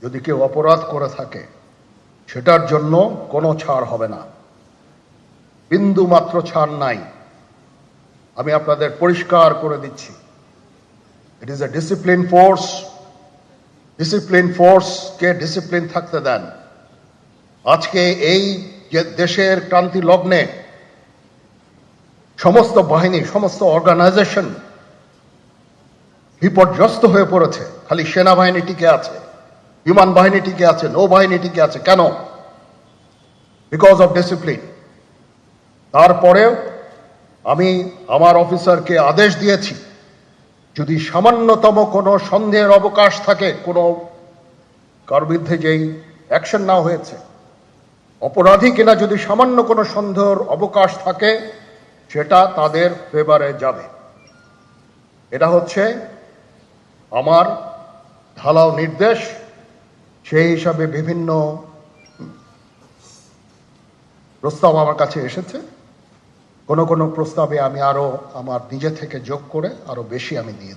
যদি কেউ অপরাধ করে থাকে সেটার জন্য কোনো ছাড় হবে না, বিন্দু মাত্র ছাড় নাই। আমি আপনাদের পরিষ্কার করে দিচ্ছি, it is a discipline force. Discipline ফোর্সকে ডিসিপ্লিন থাকতে দেন। আজকে এই যে দেশের ক্রান্তি লগ্নে সমস্ত বাহিনী, সমস্ত অর্গানাইজেশন বিপর্যস্ত হয়ে পড়েছে। খালি সেনাবাহিনী টিকে আছে, বিমান বাহিনী টিকে আছে, নৌবাহিনী টিকে আছে। কেন? Because of discipline. তারপরেও আমি আমার অফিসারকে আদেশ দিয়েছি, যদি সামান্যতম কোনো সন্দেহের অবকাশ থাকে, কোনো কার বিরুদ্ধে যেই অ্যাকশন নেওয়া হয়েছে অপরাধী কিনা, যদি সামান্য কোনো সন্দেহের অবকাশ থাকে সেটা তাদের ফেভারে যাবে। এটা হচ্ছে আমার ঢালাও নির্দেশ। সেই হিসাবে বিভিন্ন প্রস্তাব আমার কাছে এসেছে। কোনো কোনো প্রস্তাবে আমি আরো আমার নিজে থেকে যোগ করে আরো বেশি আমি দিয়েছি।